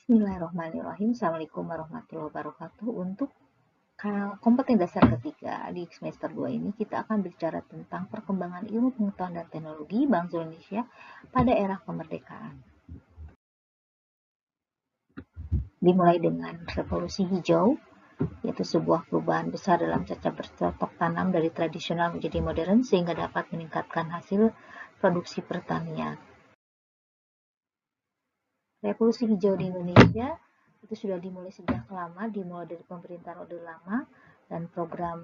Bismillahirrahmanirrahim. Assalamualaikum warahmatullahi wabarakatuh. Untuk kompeten dasar ketiga di semester 2 ini kita akan bicara tentang perkembangan ilmu pengetahuan dan teknologi bangsa Indonesia pada era kemerdekaan. Dimulai dengan revolusi hijau, yaitu sebuah perubahan besar dalam cara bercocok tanam dari tradisional menjadi modern sehingga dapat meningkatkan hasil produksi pertanian. Revolusi hijau di Indonesia itu sudah dimulai sejak lama, dimulai dari pemerintahan Orde Lama, dan program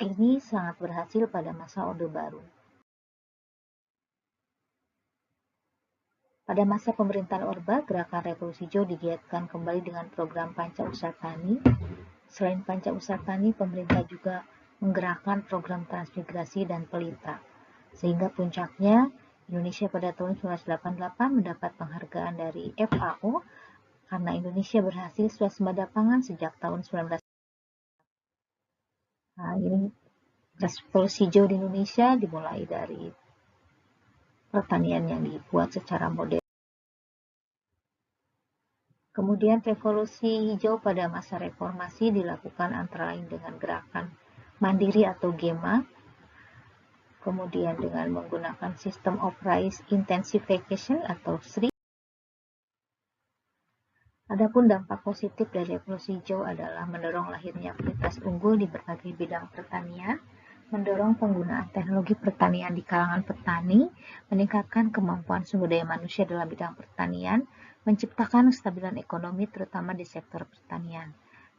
ini sangat berhasil pada masa Orde Baru. Pada masa pemerintahan Orba, gerakan revolusi hijau digiatkan kembali dengan program Panca Usaha Tani. Selain Panca Usaha Tani, pemerintah juga menggerakkan program transmigrasi dan pelita. Sehingga puncaknya, Indonesia pada tahun 1988 mendapat penghargaan dari FAO karena Indonesia berhasil swasembada pangan sejak tahun 19. Nah, ini revolusi hijau di Indonesia dimulai dari pertanian yang dibuat secara modern. Kemudian revolusi hijau pada masa reformasi dilakukan antara lain dengan gerakan mandiri atau GEMA, kemudian dengan menggunakan sistem of rice intensification atau SRI. Adapun dampak positif dari revolusi hijau adalah mendorong lahirnya kualitas unggul di berbagai bidang pertanian, mendorong penggunaan teknologi pertanian di kalangan petani, meningkatkan kemampuan sumber daya manusia dalam bidang pertanian, menciptakan kestabilan ekonomi terutama di sektor pertanian.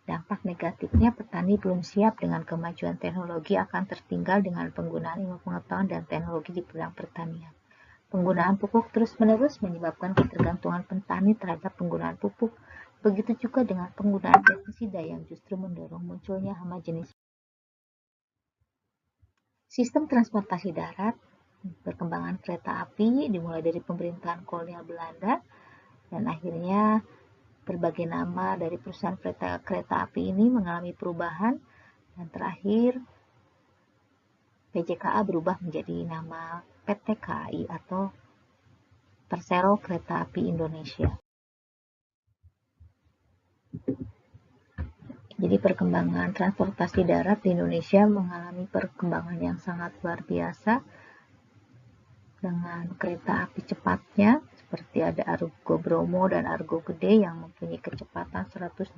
Dampak negatifnya, petani belum siap dengan kemajuan teknologi akan tertinggal dengan penggunaan ilmu pengetahuan dan teknologi di bidang pertanian. Penggunaan pupuk terus-menerus menyebabkan ketergantungan petani terhadap penggunaan pupuk. Begitu juga dengan penggunaan pestisida yang justru mendorong munculnya hama jenis. Sistem transportasi darat, perkembangan kereta api dimulai dari pemerintahan kolonial Belanda dan akhirnya berbagai nama dari perusahaan kereta api ini mengalami perubahan dan terakhir PJKA berubah menjadi nama PT KAI atau Persero Kereta Api Indonesia. Jadi perkembangan transportasi darat di Indonesia mengalami perkembangan yang sangat luar biasa dengan kereta api cepatnya seperti ada Argo Bromo dan Argo Gede yang mempunyai kecepatan 120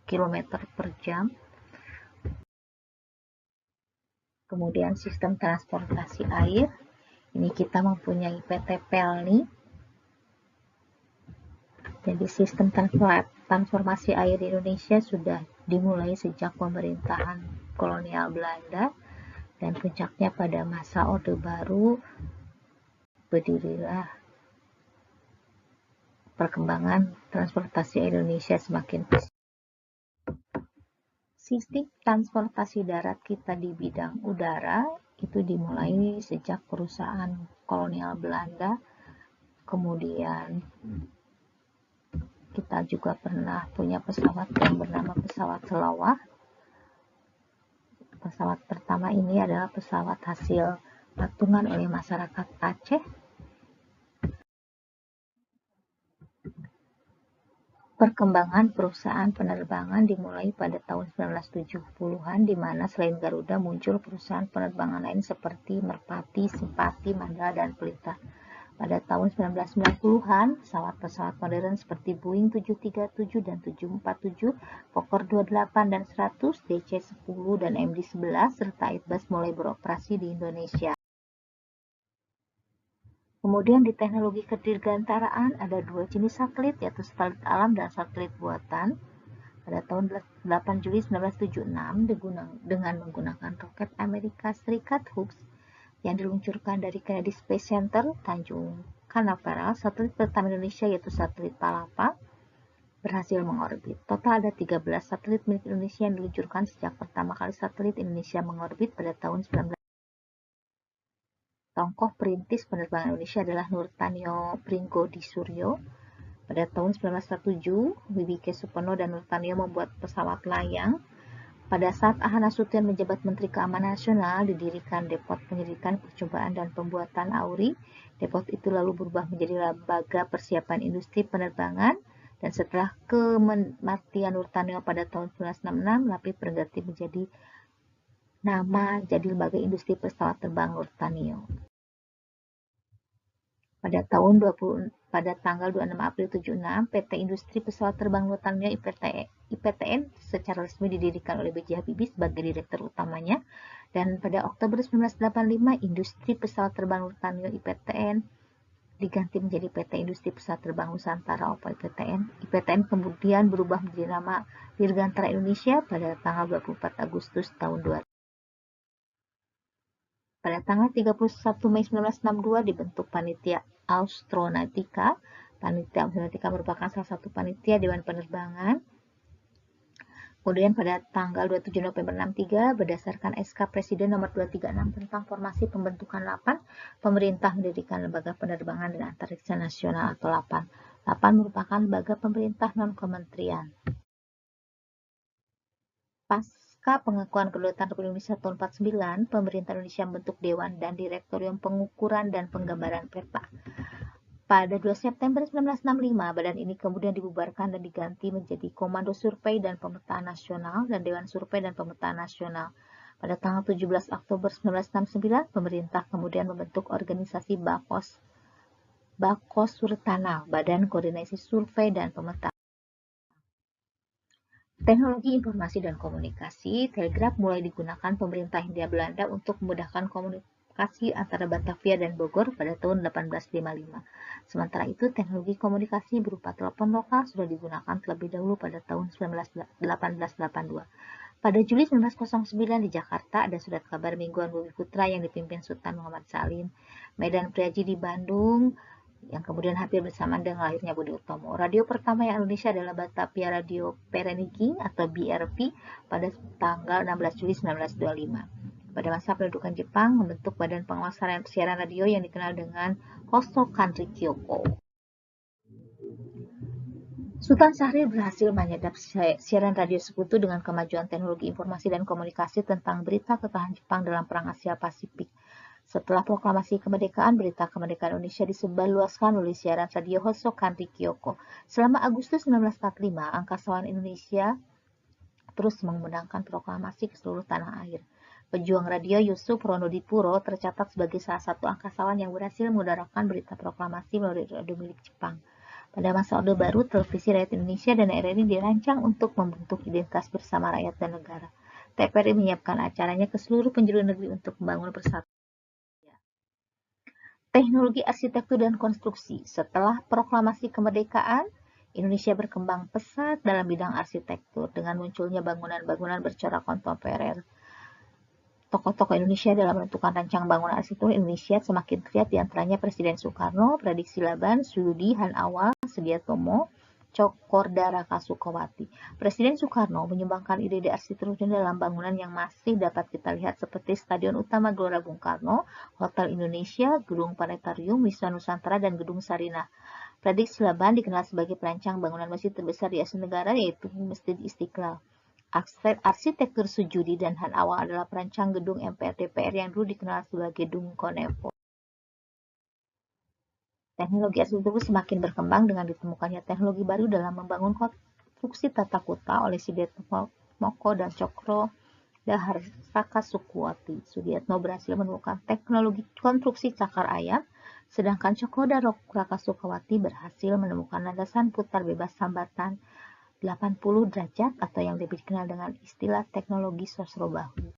km per jam. Kemudian sistem transportasi air, ini kita mempunyai PT Pelni. Jadi sistem transformasi air di Indonesia sudah dimulai sejak pemerintahan kolonial Belanda dan puncaknya pada masa Orde Baru berdirilah perkembangan transportasi Indonesia semakin pesat. Sistem transportasi darat kita di bidang udara itu dimulai sejak perusahaan kolonial Belanda, kemudian kita juga pernah punya pesawat yang bernama pesawat Selawah. Pesawat pertama ini adalah pesawat hasil patungan oleh masyarakat Aceh. Perkembangan perusahaan penerbangan dimulai pada tahun 1970-an di mana selain Garuda muncul perusahaan penerbangan lain seperti Merpati, Simpati, Mandala, dan Pelita. Pada tahun 1990-an, pesawat-pesawat modern seperti Boeing 737 dan 747, Fokker 28 dan 100, DC-10 dan MD-11, serta Airbus mulai beroperasi di Indonesia. Kemudian di teknologi kedirgantaraan ada dua jenis satelit, yaitu satelit alam dan satelit buatan. Pada tahun 8 Juli 1976 dengan menggunakan roket Amerika Serikat Hughes yang diluncurkan dari Kennedy Space Center, Tanjung Canaveral, satelit pertama Indonesia yaitu satelit Palapa berhasil mengorbit. Total ada 13 satelit milik Indonesia yang diluncurkan sejak pertama kali satelit Indonesia mengorbit pada tahun 19. Tokoh perintis penerbangan Indonesia adalah Nurtanio Pringgodisuryo. Pada tahun 1907, W.B.K. Supono dan Nurtanio membuat pesawat layang Pada saat Ahana Nasution menjabat Menteri Keamanan Nasional, didirikan Depot Penyelidikan, Percobaan, dan Pembuatan AURI. Depot itu lalu berubah menjadi Lembaga Persiapan Industri Penerbangan, dan setelah kematian Nurtanio pada tahun 1966, LAPI berganti menjadi nama jadi Lembaga Industri Pesawat Terbang Nurtanio. Pada tanggal 26 April 76, PT Industri Pesawat Terbang Nurtanio IPTN secara resmi didirikan oleh B.J. Habibie sebagai direktur utamanya, dan pada Oktober 1985 Industri Pesawat Terbang Nurtanio IPTN diganti menjadi PT Industri Pesawat Terbang Nusantara atau IPTN. IPTN kemudian berubah menjadi nama Dirgantara Indonesia pada tanggal 24 Agustus tahun 2000. Pada tanggal 31 Mei 1962 dibentuk Panitia Austronautica. Panitia Austronautica merupakan salah satu panitia Dewan Penerbangan. Kemudian pada tanggal 27 November 1963, berdasarkan SK Presiden nomor 236 tentang formasi pembentukan LAPAN, pemerintah mendirikan Lembaga Penerbangan dan Antariksa Nasional atau LAPAN. LAPAN merupakan lembaga pemerintah non-kementerian. Pasca pengakuan kedaulatan Republik Indonesia tahun 1949, pemerintah Indonesia membentuk Dewan dan Direktorium Pengukuran dan Penggambaran Peta. Pada 2 September 1965, badan ini kemudian dibubarkan dan diganti menjadi Komando Survei dan Pemetaan Nasional dan Dewan Survei dan Pemetaan Nasional. Pada tanggal 17 Oktober 1969, pemerintah kemudian membentuk organisasi Bakosurtanal, Badan Koordinasi Survei dan Pemetaan. Teknologi informasi dan komunikasi, telegraf mulai digunakan pemerintah Hindia Belanda untuk memudahkan komunikasi antara Batavia dan Bogor pada tahun 1855. Sementara itu, teknologi komunikasi berupa telepon lokal sudah digunakan terlebih dahulu pada tahun 1882. Pada Juli 1909 di Jakarta ada surat kabar mingguan Bumi Putra yang dipimpin Sultan Muhammad Salim. Medan Priaji di Bandung, yang kemudian hampir bersamaan dengan lahirnya Budi Utomo. Radio pertama yang Indonesia adalah Batavia Radio Perenniking atau BRP pada tanggal 16 Juli 1925. Pada masa pendudukan Jepang, membentuk Badan Pengawas Siaran Radio yang dikenal dengan Hosokan Rikyoko. Sultan Syahrir berhasil menyadap siaran radio sekutu dengan kemajuan teknologi informasi dan komunikasi tentang berita kekalahan Jepang dalam Perang Asia Pasifik. Setelah proklamasi kemerdekaan, berita kemerdekaan Indonesia disebarluaskan oleh siaran radio Hosokan Rikyoko. Selama Agustus 1945, angkasawan Indonesia terus mengumandangkan proklamasi ke seluruh tanah air. Pejuang radio Yusuf Ronodipuro tercatat sebagai salah satu angkasawan yang berhasil mengudarakan berita proklamasi melalui radio milik Jepang. Pada masa Orde Baru, televisi rakyat Indonesia dan RRI dirancang untuk membentuk identitas bersama rakyat dan negara. TVRI menyiapkan acaranya ke seluruh penjuru negeri untuk membangun persatuan. Teknologi arsitektur dan konstruksi. Setelah proklamasi kemerdekaan, Indonesia berkembang pesat dalam bidang arsitektur dengan munculnya bangunan-bangunan bercorak kontemporer. Tokoh-tokoh Indonesia dalam menentukan rancang bangunan arsitektur Indonesia semakin terlihat, diantaranya Presiden Soekarno, Prediksi Laban, Suyudi, Han Awal, Sediatomo, Cokorda Raka Sukawati. Presiden Soekarno menyumbangkan ide arsitektur dalam bangunan yang masih dapat kita lihat seperti Stadion Utama Gelora Bung Karno, Hotel Indonesia, Gedung Planetarium, Wisma Nusantara, dan Gedung Sarinah. Prediksi Laban dikenal sebagai perancang bangunan masjid terbesar di Asia Tenggara, yaitu Masjid Istiqlal. Arsitektur Sujudi dan Han Awal adalah perancang gedung MPR DPR yang dulu dikenal sebagai Gedung Konevo. Teknologi arsitektur semakin berkembang dengan ditemukannya teknologi baru dalam membangun konstruksi tata kota oleh Sudiatno Moko dan Cokro Dahar Saka Sukuwati. Sudiatno berhasil menemukan teknologi konstruksi cakar ayam, sedangkan Cokro Dahar Raka Sukawati berhasil menemukan landasan putar bebas hambatan 80 derajat atau yang lebih dikenal dengan istilah teknologi sosro bahu.